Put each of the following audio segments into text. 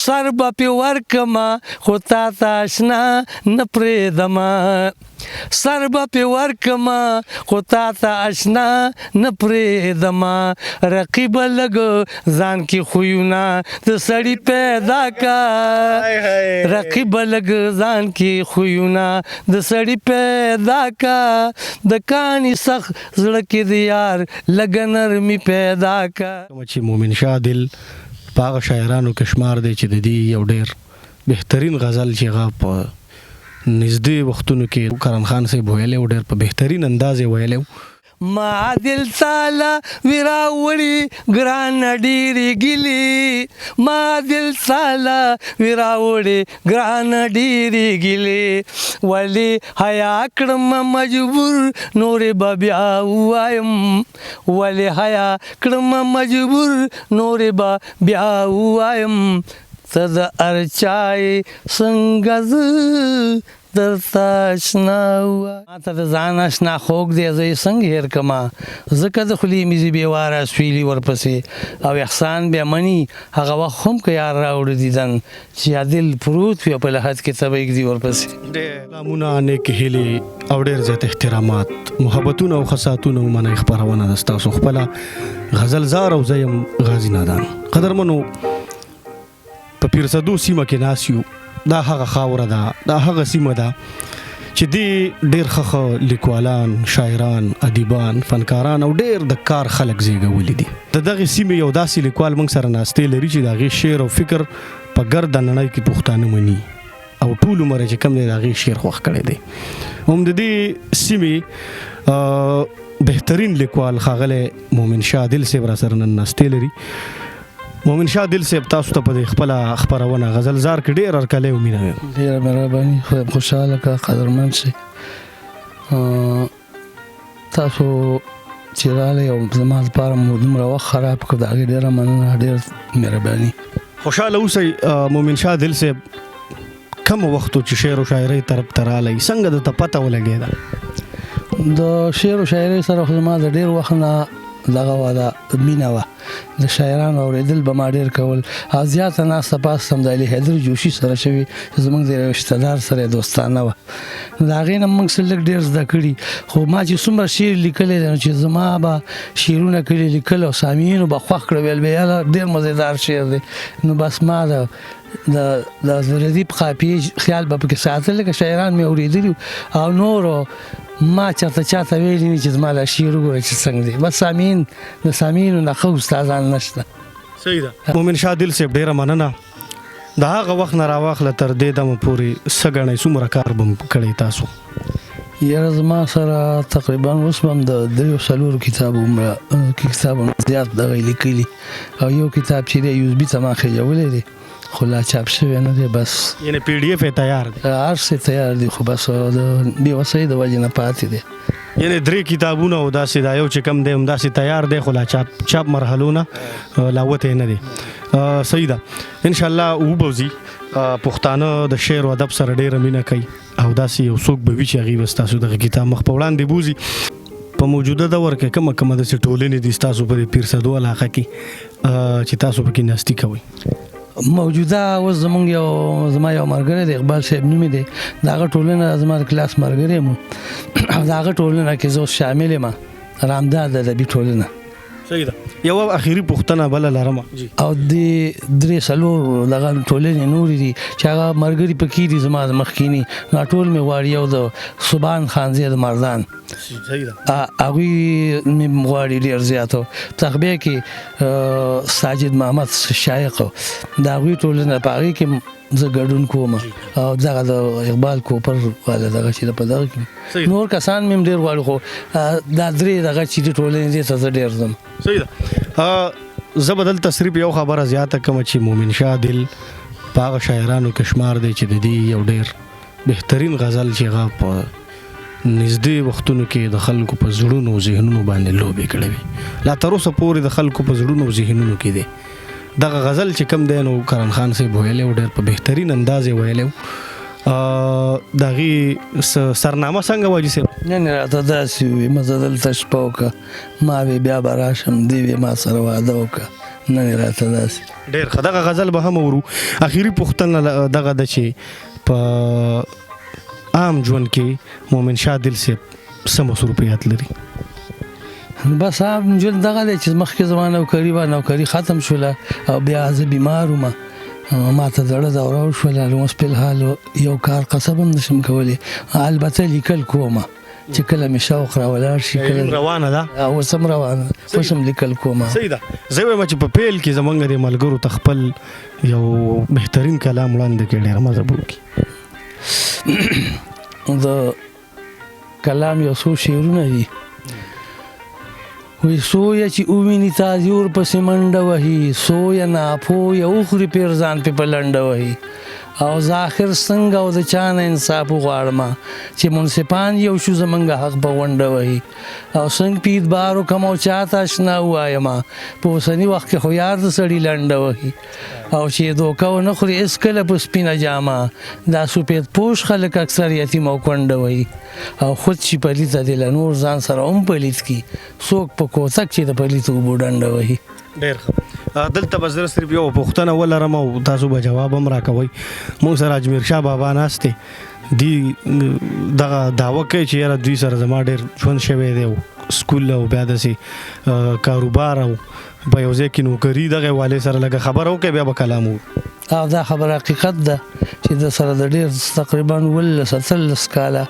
سر به پې ورکما خو تا ته اشنا نه پرېږدمه سر به پې ورکما خو تا ته اشنا نه پرېږدمه رقیبه لږ ځان کې خویونه د سړي پیدا کا رقیبه لږ ځان کې خویونه د سړي پیدا کا د کاڼي سخت زړه کې د یار لږه نرمي پیدا کا. چې مومن شاه دل په هغه شاعرانو کې شمار دی چې د دې یو ډېر بهترین غزل چې هغه په نږدې وختونو کې کرن خان صاحب ویلی و ډېر په بهترین انداز یې ویلی و. ما دل تاله وراوړي ګرانه ډېرې ګیلې ما دل تاله وراوړي ګرانه ډېرې ګیلې ولې حیا کړم مجبور نورې به بیا ووایم ولې حیا کړم مجبور نورې به بیا ووایم ته د هر چای څنګه زه درته اشنا وه ما ته د ځان اشنا خوږ دی زه یې څنګه هېر کړمه ځکه د خولې مې زه بېواره سویلي ورپسې او احسان بیا مني هغه وخت هم که یار راوړه دیدن چې یا دل پروت وي او په لحد کې ته به ږدي ورپسې سلامونه نیک هیلې او ډېر زیات احترامات محبتونه او خصاتونه ومنئ خپرونه ده ستاسو خپله غزلزار او زه یم غازي نادان. قدرمنو په پیرسدو سیمه کې ناست یو دا هغه خاوره ده دا هغه سیمه ده چې دې ډېر ښه لیکوالان شاعران ادیبان فنکاران او ډېر د کار خلک زیږولي دي. د دغې سیمې یو داسې لیکوال موږ سره ناستې لري چې د هغې شعر او فکر په ګرده نړۍ کې پښتانه مني او ټول عمر چې کم دی د هغې شعر خوښ کړی دی. هم د دې سیمې بهترین لیکوال ښاغلی مومن شاه دل صاحب را سره نن ناستې لري. مومن شاه دل صاحب تاسو ته په دې خپله خپرونه غزلزار کې ډېر هرکلی او مینه ویم. ډېره مهرباني خدای خوشحاله کړه قدرمن شئ تاسو چې راغلی او زما لپاره مو دومره وخت خراب کړ د هغې ډېره مننه ډېر مهرباني. خوشحاله اوسئ مومن شاه دل صاحب کوم وخت چې شعر او شاعرۍ طرف ته راغلی څنګه درته پته ولګېده؟ د شعر او شاعرۍ سره خو زما د ډېر وخت نه دغه وه د مینه وه د شاعرانو اورېدل به ما ډېر کول او زیاته ناسته پاسته هم د علي حیدر جوشي سره شوي زموږ د یو رشته دار سره دوستانه وه نو د هغې نه موږ څه لږ ډېر زده کړي خو ما چې څومره شعر لیکلی دی نو چې زما به شعرونه کړي لیکل او سامعینو به خوښ کړه ویل به یاله ډېر مزېدار شعر دی نو بس ما د ردیف قافیې خیال به پکې ساتل لکه شاعران مې اورېدلي او نورو ما چاته ویلي نه چې زما دا شعر وګوره چې څنګه دی بس د سامعینو نه ښه استادان نشته. صحیح ده. مومن شاه دل صاحب ډېره مننه د هغه وخت نه راواخله تر دې دمه پورې څه ګڼئ څومره کار به کړی تاسو؟ یاره زما سره تقریبا اوس به هم د 3-4 کتابونه زیات دغه لیکلي او یو کتاب چې دی USB ته ما خېجولی دی خو لا چاپ شوی نه دی بس یعنې PDF یې تیار دی؟ هر څه تیار دی خو بس د بېوسۍ د وجې نه پاتې دی. یعنې 3 کتابونه او داسې دا یو چې کم دی همداسې تیار دی خو لا چاپ مرحلو نه لا وتی نه دی. صحیح ده. انشاءالله وبوځي پښتانه د شعر او ادب سره ډېره مینه کوي او داسې یو څوک به وي چې هغې به ستاسو دغه کتاب مخ په وړاندې بوځي. په موجوده دور کې کومه داسې ټولنې دي ستاسو په دې پیرسدو علاقه کې چې تاسو پکې ناستي کوئ؟ موجوده اوس زما یو ملګری دی اقبال صاحب نومې دی د هغه ټولنه زما د کلاس ملګری یم او د هغه ټولنه کې زه اوس شامل یم رامداد ادبي ټولنه. صحیح ده. یو اخري پوښتنه بله لرم او د 3-4 دغه ټولنې نورې دي چې هغه ملګري پکې دي زما د مخکیني نو ټول مې غواړي یو د سبحان خانزی د مردان صحیح ده هغوی مې غواړي ډېر زیات او تغبیه کې ساجد محمد شایق د هغوی ټولنه په هغې کې زه ګډون کوم او دغه د اقبال کوپر والا دغه چې په دغه کې نور کسان مې هم ډېر غواړي خو دا 3 دغه چې د ټولنې دې ته زه ډېر ځم. صحیح ده. زه به دلته صرف یو خبره زیاته کوم چې مومن شاه دل په هغه شاعرانو کې شمار دی چې د دې یو ډېر بهترین غزل چې هغه په نږدې وختونو کې د خلکو په زړونو او ذهنونو باندې لوبې کړې وي لا تر اوسه پورې د خلکو په زړونو او ذهنونو کې دی. دغه غزل چې کم دی نو کرن خان صاحب ویلی و ډېر په بهترین انداز یې ویلی و د هغې سرنامه څنګه وه حاجي صاحب؟ نه راته داسې وي مه زه دلته شپه وکړه ما وې بیا به راشم دې وې ما سره واده وکړه نه مې راته داسې. ډېر ښه. دغه غزل به هم اورو. اخري پوښتنه دغه ده چې په عام ژوند کې مومن شاه دل صاحب څه مصروفیات لري؟ بس عام ژوند دغه دی چې مخکې زما نوکري ختم شوله او بیا زه بیمار وم، ما ته زړه دوره وشوله. اوس فلحال یو کار قصب هم نشم کولی، البته لیکل کوم چې کله مې شوق راولاړ شي. کله روانه ده اوس هم روانه، اوس هم لیکل کوم. صحیح ده. زه وایم چې په پیل کې زمونږ د ملګرو ته خپل یو بهترین کلام وړاندې کړي، ډېر مزه به وکړي. د کلام یو څو شعرونه دي. وی سویا چې اوویني تازي ور پسې منډه وهي، سویا ناپویه اخري پیرزان په پلنډه وهي، او ظاهر څنګه او د چانه انصاف غواړم چې منصفان یو شو زمونږ حق په ونډه وهي، او څنګه پید بارو کوم او چاته اشنا وایم په اوسني وخت کې خو یار د سړي لنډه وهي، او چې دوکه ونه خوري اسکله په سپینه جامه دا سپید پوش خلک اکثر یتیم او کونډه وهي، او خود چې پلیته دی له نور ځان سره هم پلیت کی څوک په کوڅک چې د پلیتو اوبو ډنډه وهي. ډېر ښه. دلته به زه صرف یو پوښتنه ولرم او تاسو به جواب هم راکوئ. موږ سره اجمیر شاه بابا ناست دی، دغه دعوه کوي چې یاره دوی سره زما ډېر ژوند شوی دی، سکول او بیا داسې کاروبار او په یو ځای کې نوکري، دغه حوالې سره لږه خبره وکړئ بیا به کلام وکړو. او دا خبره حقیقت ده چې د سره د ډېر تقریبا 18 کاله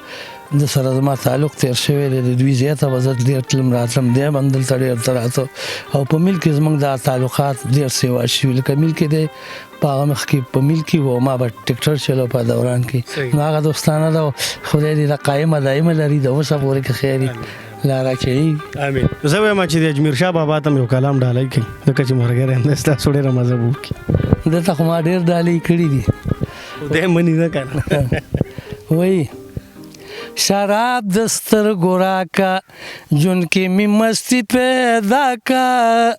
د سره زما تعلق تیر شوی دی، د دوی زیاته به زه ډېر تلم راتلم، دی هم همدلته ډېر ته راته، او په میل کې زموږ دا تعلقات ډېر سیوا شوي. لکه میل کې دی په هغه مخکې په میل کې و، ما به ټکټر چلو په دوران کې، نو هغه دوستانه ده، خدای دې دا قایمه دایمه لري، د اوسه پورې که خیر لاره کوي. امین. زه وایم چې د اجمیر شاه بابا ته یو کلام ډالۍ کوي، ځکه چې ملګری هم دی ستاسو ډېره مزه به وکړي. دلته خو ما ډېر ډالۍ کړي دي، دی مني نه که وایي شراب د سترګو راکا جون کې می مستی پیدا کا،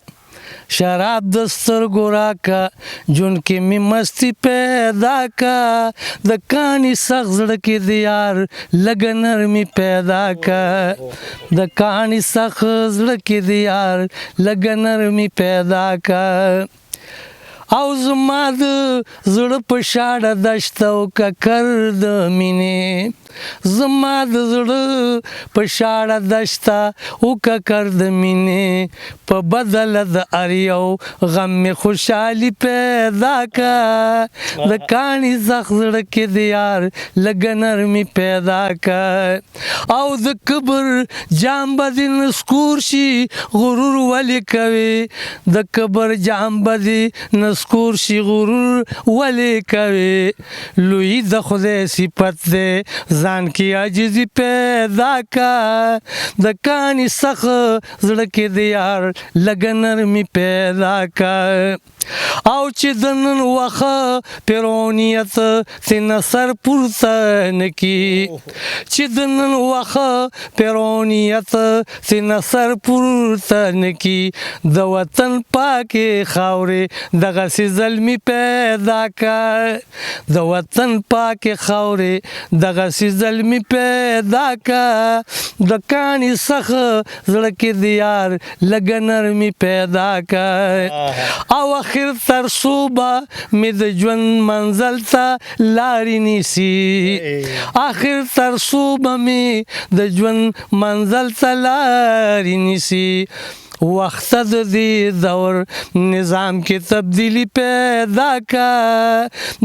شراب د سترګو راکا جون کې می مستی پیدا کا، د کانی سخت زړه کې د یار لږ نرمي پیدا کا، د کانی سخت زړه کې د یار لږ نرمي پیدا کا، او زما د زړه په شاړه دشته او ککر د مینې، زما د زړه په شاړه دشته او ککر د مینې، په بدل د هر یو غم مې خوشحالي پیدا کا، د کاڼي سخت زړه کې د یار لږ نرمي پیدا کا، او د کبر جام به دې نسکور شي غرور ولې کوې، د کبر جام به دې نسکور شي غرور ولې کوې، لوی د خدای صفت دی ځان کې عاجزي پیدا کا، د کاڼي سخت زړه کې د یار لږ نرمي پیدا کا، او چې د نن وخه پیرونیت تینا سر پورته نکي، چې د نن وخه پیرونیت تینا سر پورته نکي، د وطن پاکې خاورې دغسې زلمي پیدا کا، د وطن پاکې خاورې دغسې زلمي پیدا کا، د کاڼي سخت زړه کې د یار لږ نرمي پیدا کا، او اخر تر صوبه مې د ژوند منزل ته لارې نیسي، اخر تر صوبه مې د ژوند منزل ته لارې نیسي، وخت د دې دور نظام کې تبدیلی پیدا کا،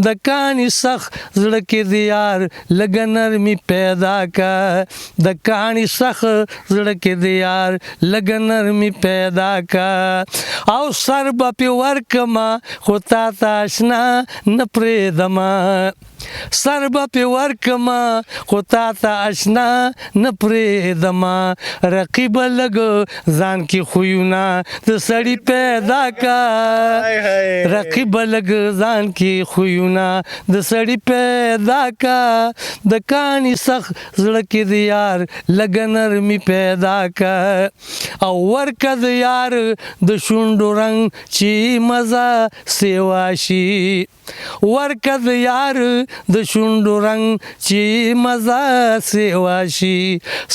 د کاڼي سخت زړه کې د یار لږ نرمي پیدا کا، د کاڼي سخت زړه کې د یار لږ نرمي پیدا کا، او سر به پې ورکما خو تا ته اشنا نه پرېږدمه، سر به پې ورکما خو تا ته اشنا نه پرېږدمه، رقیبه لږ ځان کې خویونه د سړي پیدا کا، رقیبه لږ ځان کې خویونه د سړي پیدا کا، د کاڼي سخت زړه کې د یار لږ نرمي پیدا کا، او ورکه د یار د شونډو رنګ چې مزه سیوا شي، ورکه د یار د شونډو رنگ چې مزه سیوا شي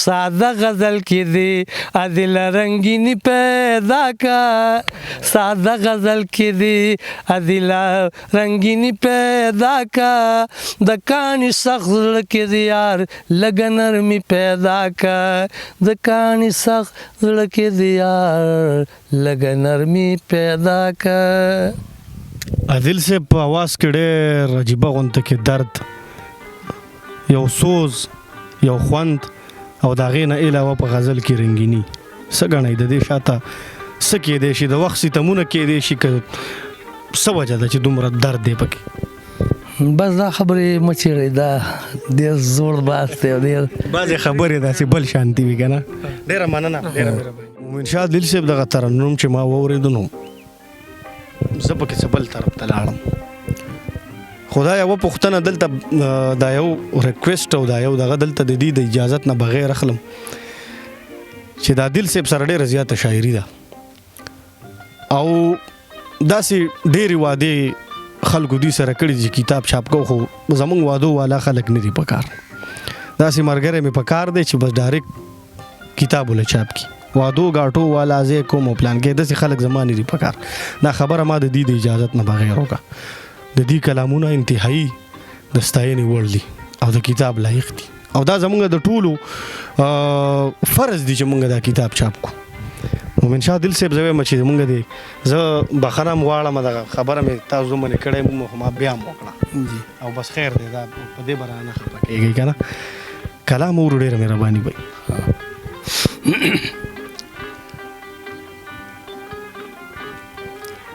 ساده غزل کې دی عدل رنگینی پیدا کا ساده غزل کې دی عدل رنگینی پیدا کا د کانی سخت زړه کې دی یار لګ نرمی پیدا کا د کانی سخت زړه کې دی یار لګ نرمی پیدا کا. عادل صاحب په اواز کې ډېر عجیبه غونته کې درد یو سوز یو خوند او د هغې نه علاوه په غزل کې رنګیني څه ګڼئ د دې شاته څه کیدی شي د وخت ستمونه کیدی شي که څه وجه ده چې دومره درد دی پکې بس دا خبرې مه چیړئ دا ډېر زوړ بحث دی ډېر بعضې خبرې داسې بل شانتي وي که نه ډېره مننه ډېره مومن شاه عادل صاحب دغه ترنم چې ما واورېدو نو زه پکې څه بل طرف ته لاړم خو دا یوه پوښتنه دلته دا یو ریکویسټ او دا یو دغه دلته د دې د اجازت نه بغیر اخلم چې د عادل صاحب سره ډېره زیاته شاعري ده او داسې ډېرې وعدې خلکو دوی سره کړي چې کتاب چاپ کو خو زمونږ وعدو والا خلک نه دي په کار داسې ملګری مې په کار دی چې بس ډایرکټ کتاب ول چاپ کی وادو غاټو والا زه کوم پلان کې داسې خلک زمانه دي پکار دا خبره ما د دې د اجازت نه بغیر وکړه د دې کلامونه انتهایی د ستاینې وړ دي او د کتاب لایق دي او دا زمونږ د ټولو فرض دي چې مونږ دا کتاب چاپ کو مومن شاه عادل صاحب زوی مچې مونږ دی زه بخښنه غواړم دغه خبره مې تاسو منې کړې مو ما بیا وکړه او بس خیر دی دا په دې باره نه خفه کېږئ که نه کلام ورو ډېره مهرباني وي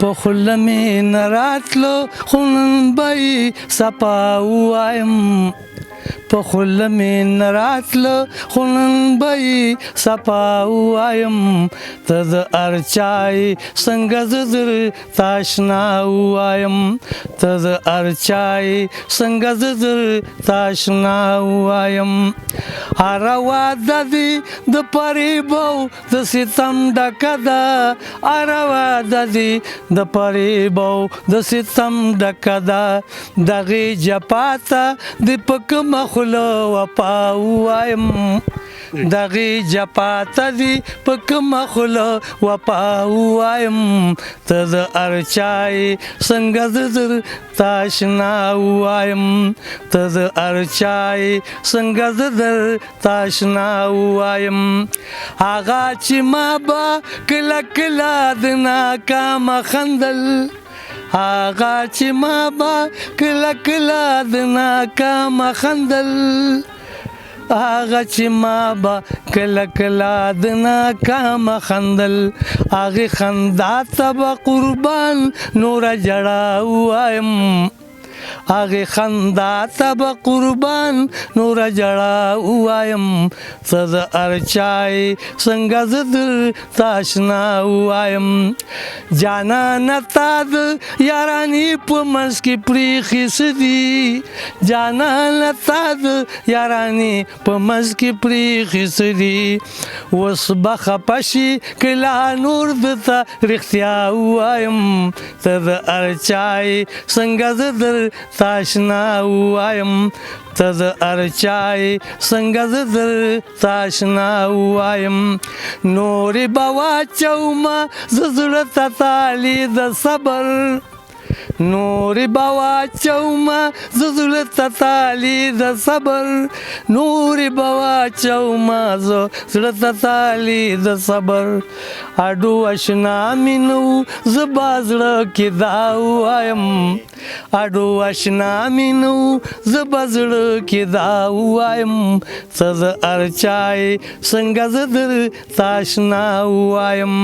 په خوله مې نه راتلو خو نن به یې صفا ووایم په خوله مې نه راتلو خو نن به یې صفا ووایم ته د هر چا یې څنګه زه درته اشنا ووایم ته د هر چا یې څنګه زه درته اشنا ووایم هره واده دې د فریب او د ستم ډکه ده هره واده دې د فریب او د ستم ډکه ده دغې جفا ته د په کومه خوله وفا ووایم دغې جفا ته دې په کومه خوله وفا ووایم ته د هر چا یې څنګه زه درته اشنا ووایم ته د هر چا یې څنګه زه درته اشنا ووایم هغه چې ما به کله کله د ناکامه خندل هغه چې ما به کله کله د ناکامه خندل هغه چې ما به کله کله د ناکامه خندل هغې خندا ته به قربان نوره ژړا ووایم هغې خندا ته به قربان نوره ژړا ووایم ته د هر چا یې څنګه زه درته اشنا ووایم جانانه تا د یارانې په منځ کې پرېښي څه دي جانانه تا د یارانې په منځ کې پرېښي څه دي اوس به خفه شي که لا نور درته رښتیا ووایم ته د هر چا یې څنګه زه درته اشنا ووایم ته د هر چا یې څنګه زه درته اشنا ووایم نورې به واچومه زه زړه ته تالي د صبر نورې به واچومه زه زړه ته تالي د صبر نورې به واچومه زه زړه ته تالي د صبر اډو اشنا مې نه و زه به زړه کې دا ووایم اډو اشنا مې نه و زه به زړه کې دا ووایم ته د هر چا یې څنګه زه درته اشنا ووایم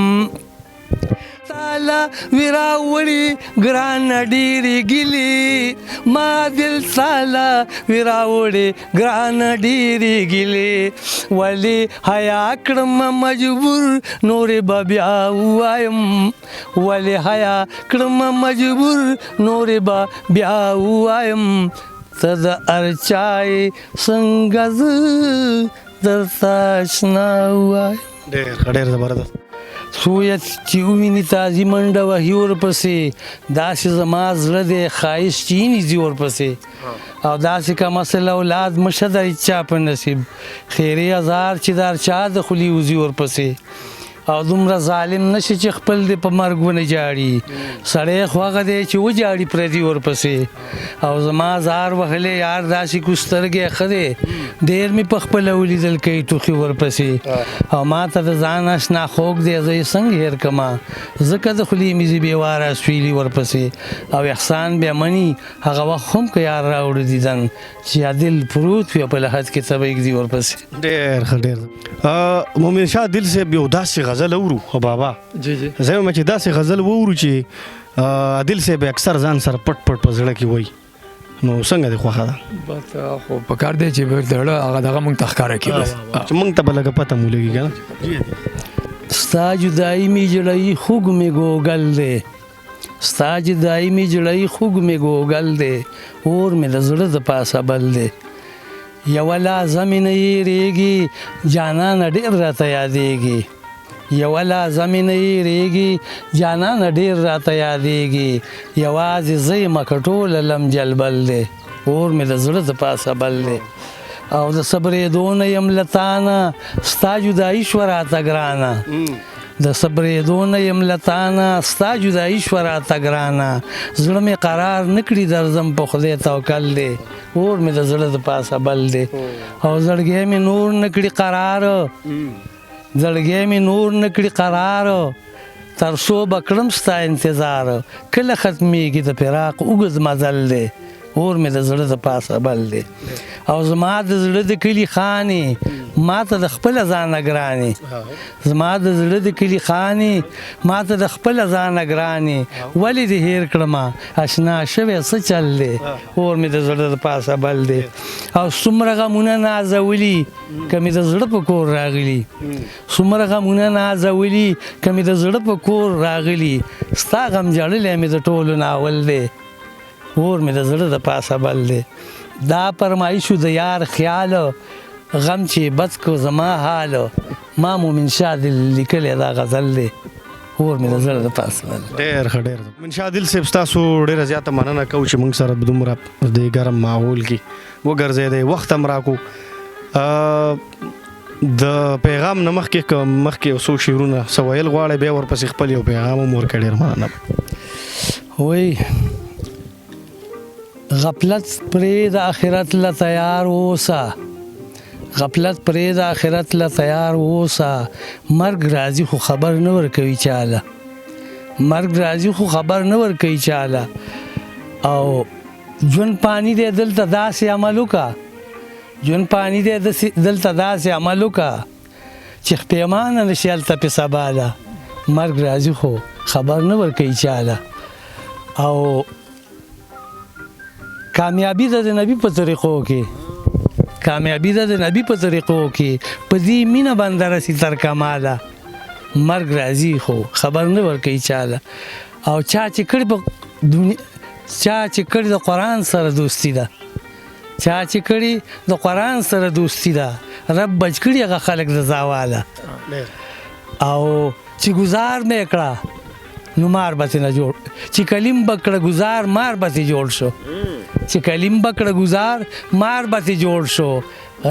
تالا ویرا وړي ګران ډېرې ګیلې ما دل سالا ویرا وړي ګران ډېرې ګیلې ولې حیا کړم مجبور نورې به بیا ووایم ولې حیا کړم مجبور نورې به بیا ووایم ته د هر چا یې څنګه زه درته اشنا ووایم ډېر زبردست سویت چې وویني تازي منډه وهي ورپسې داسې زما زړه دی ښایست چې نیزي ورپسې او داسې که مسله اولاد مشه د چا په نصیب خیرې هزار چې دار چا د خولي وزي ورپسې او دومره ظالم نشي چې خپل دی په مرګ ونه جاړي سړی خو هغه دی چې وجاړي پردي ورپسې او زما زار وهلی یار داسې کو سترګې ښه دی ډېر مې په خپله ولیدل کوي ټوخي ورپسې او ما ته د ځان اشنا خوږ دی زه یې څنګه هېر کړمه ځکه د خولې مې زی بېواره سویلي ورپسې او احسان بیا مني هغه وخت هم که یار راوړه دیدن چې عادل پروت وي په لحد کې ته به ږدي ورپسې ډېر ښه ډېر مومن شاه دل صاحب یو داسې غزل اورو خو بابا جی جی زه وایم چې داسې غزل واورو چې عادل صاحب اکثر ځان سره پټ پټ په زړه کې وایي نو څنګه دی خوښه ده بس خو پکار دی چې زړه هغه دغه موږ ته ښکاره کړي بس چې موږ ته به لږه پته مو لګي که نه ستا جدایي مې جړی خوږ مې ګوګل دی ستا جدایي مې جړی خوږ مې ګوګل دی اور مې د زړه د پاسه بل دی یوه لازه مې نه هېرېږي جانانه ډېر راته یادېږي یوه لازه مې نه هېرېږي جانانه ډېر راته یادېږي یوازې زه یم که ټوله لم جلبل دی اور مې د زړه د پاسه بل دی او د صبرېدو نه یم له تانه ستا جدایي شوه راته ګرانه د صبرېدو نه یم له تانه ستا جدایي شوه راته ګرانه زړه مې قرار نه کړي درځم په خدای توکل دی اور مې د زړه د پاسه بل دی او زړګی مې نور نه کړي قرار زړګی مې نور نه کړي قرار تر څو به کړم ستا انتظار کله ختمېږي د فراق اوږد مزل دی اور مې د زړه د پاسه بل دی او زما د زړه د کلي خانې ما ته د خپله ځانه ګرانې زما د زړه د کلي خانې ما ته د خپله ځانه ګرانې ولې دې هېر کړمه اشنا شوی څه چل دی اور مې د زړه د پاسه بل دی او څومره غمونه نازولي که مې د زړه په کور راغلي څومره غمونه نازولي که مې د زړه په کور راغلي ستا غم جړلی مې د ټولو ناول دی اور مې د زړه د پاسه بل دی دا فرمایشو د یار خیال غم چې بد کو زما حال ما مومن شاه دل لیکلی دا غزل دی اور مې د زړه د پاسه بل دی ډېر ښه ډېر مومن شاه دل صاحب ستاسو ډېره زیاته مننه کوو چې موږ سره دومره د ګرم ماحول کې وګرځېدی وخت هم راکړو د پیغام نه مخکې یو څو شعرونه څه ویل غواړئ بیا ورپسې خپل یو پیغام هم ورکړئ ډېر مننه وای غفلت پرې د آخرت له تیار اوسه غفلت پرې د آخرت له تیار اوسه مرګ راځي خو خبر نه ورکوي چاله مرګ راځي خو خبر نه ورکوي چاله او ژوند پانی دی دلته داسې عمل وکړه ژوند پانی دی دلته داسې عمل وکړه چې پیمانه نشي هلته پې سباله مرګ راځي خو خبر نه ورکوي چاله او کامیابی ده د نبی په طریقو کې کامیابی ده د نبی په طریقو کې په دې مینه باندې رسي تر کماله مرګ راځي خو خبر نه ورکوي چاله او چا چې کړي په دنیا چا چې کړي د قرآن سره دوستي ده چا چې کړي د قرآن سره دوستي ده رب بچ کړي هغه خلک د زاواله او چې گزار مې کړه نو مار به نه جوړ چې کلیم بکړه گزار مار به جوړ شو چې کلیم بکړه گزار مار به جوړ شو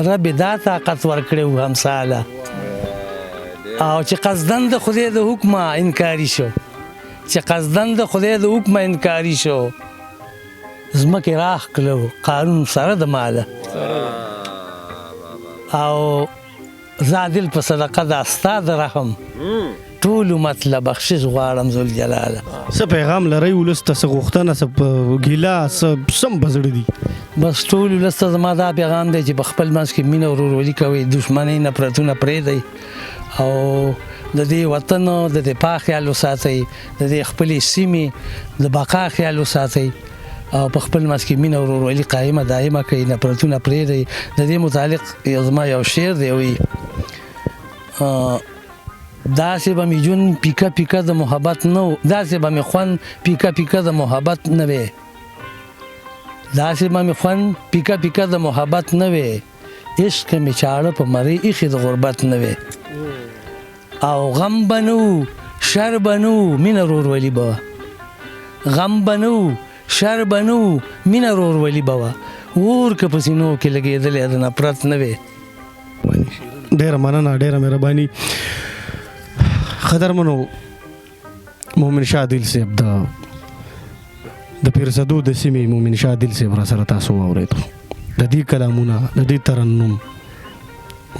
رب دا طاقت ورکړو همساله او چې قصدن د خدای د حکم انکاری شو چې قصدن د خدای د حکم انکاری شو زمکه راخ کړو قانون سره د ماله او زادل په صدقه د استاد رحم ټول مطلب بخشش غواړم ذل جلاله څه پیغام لرئ ولس ته څه غوښتنه څه ګیله څه سم په زړه دي بس ټول ولس ته زما دا پیغام دی چې په خپل منځ کې مینه ورورولي کوئ دښمنۍ نفرتونه پرېږدئ او د دې وطن د دفاع خیال وساتئ د دې خپلې سیمې د بقا خیال وساتئ او په خپل منځ کې مینه ورورولي قایمه دایمه کوئ نفرتونه پرېږدئ د دې متعلق زما یو شعر دی وایي داسې به مې جون پیکه پیکه د محبت نه داسې به مې خوند پیکه پیکه د محبت نه وی داسې به مې خوند پیکه پیکه د محبت نه وی عشق مې چاړه په مرۍ ایښې د غربت نه وی او غم بنو شر بنو مینه ورورولي به غم بنو شر بنو مینه ورورولي به اور که پسینو کې لګېدلې د نفرت نه وي. ډیره مننه، ډیره مهرباني. قدرمنو مومن شاه عادل صاحب د پیرزادو د سیمې مومن شاه عادل صاحب را سره تاسو واورېدو. د دې کلامونه د دې ترنم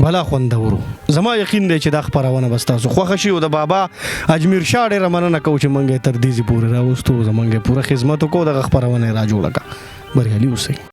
بلا خوندورو. زما یقین دی چې دا خپرونه به ستاسو خوښه شي او د بابا اجمیر شاه ډېره مننه کوو چې موږ یې تر دې ځای پورې راوستو، زموږ یې پوره خدمت وکړو، دغه خپرونه یې را جوړه کړه. بریالي اوسئ.